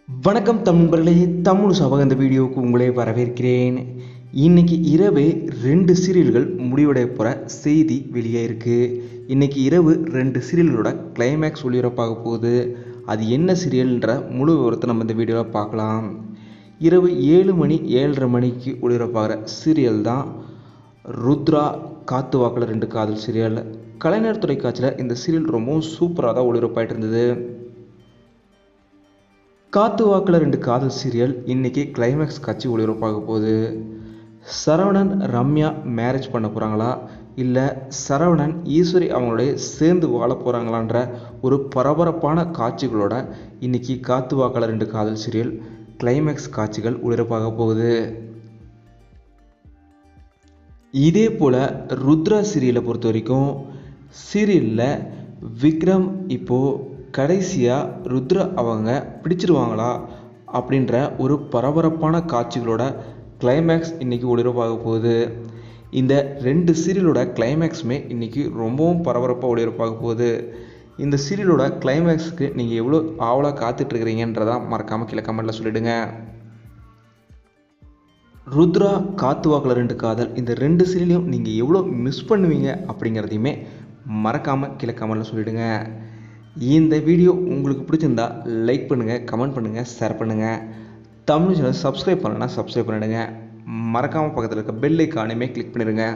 வணக்கம் தமிழர்களே, தமிழ் சபக இந்த வீடியோவுக்கு உங்களை வரவேற்கிறேன். இன்னைக்கு இரவு 2 சீரியல்கள் முடிவடைய போகிற செய்தி வெளியே இருக்குது. இன்னைக்கு இரவு 2 சீரியல்களோட கிளைமேக்ஸ் ஒளிபரப்பாக போகுது. அது என்ன சீரியல்ன்ற முழு விவரத்தை நம்ம இந்த வீடியோவில் பார்க்கலாம். இரவு 7 மணி 7:30 மணிக்கு ஒளிபரப்பாகிற சீரியல் தான் ருத்ரா காத்து வாக்கில் 2 காதல் சீரியல். கலைஞர் தொலைக்காட்சியில் இந்த சீரியல் ரொம்பவும் சூப்பராக தான் ஒளிபரப்பாயிட்டு இருந்தது. காத்து வாக்கில் 2 காதல் சீரியல் இன்னைக்கு கிளைமேக்ஸ் காட்சி ஒளிபரப்பாக போகுது. சரவணன் ரம்யா மேரேஜ் பண்ண போகிறாங்களா, இல்லை சரவணன் ஈஸ்வரி அவங்களுடைய சேர்ந்து வாழ போகிறாங்களான்ற ஒரு பரபரப்பான காட்சிகளோட இன்னைக்கு காத்து வாக்கில் 2 காதல் சீரியல் கிளைமேக்ஸ் காட்சிகள் ஒளிபரப்பாக போகுது. இதே போல் ருத்ரா சீரியலை பொறுத்த வரைக்கும் சீரியலில் விக்ரம் இப்போது கடைசியாக ருத்ரா அவங்க பிடிச்சிருவாங்களா அப்படின்ற ஒரு பரபரப்பான காட்சிகளோட கிளைமேக்ஸ் இன்றைக்கி ஒளிபரப்பாக போகுது. இந்த 2 சீரியலோட கிளைமேக்ஸுமே இன்றைக்கி ரொம்பவும் பரபரப்பாக ஒளிபரப்பாக போகுது. இந்த சீரியலோட கிளைமேக்ஸுக்கு நீங்கள் எவ்வளோ ஆவலாக காத்துட்ருக்கிறீங்கன்றதான் மறக்காமல் கீழே கமெண்ட்டில் சொல்லிவிடுங்க. ருத்ரா காத்து வாக்கில் 2 காதல் இந்த 2 சீரியலையும் நீங்கள் எவ்வளோ மிஸ் பண்ணுவீங்க அப்படிங்கிறதையுமே மறக்காமல் கீழே கமெண்ட்டில் சொல்லிவிடுங்க. இந்த வீடியோ உங்களுக்கு பிடிச்சிருந்தா லைக் பண்ணுங்கள், கமெண்ட் பண்ணுங்கள், ஷேர் பண்ணுங்கள். தமிழ் சேனல் சப்ஸ்கிரைப் பண்ணலைன்னா சப்ஸ்கிரைப் பண்ணிடுங்க. மறக்காமல் பக்கத்தில் இருக்க பெல் ஐக்கானையுமே கிளிக் பண்ணிடுங்க.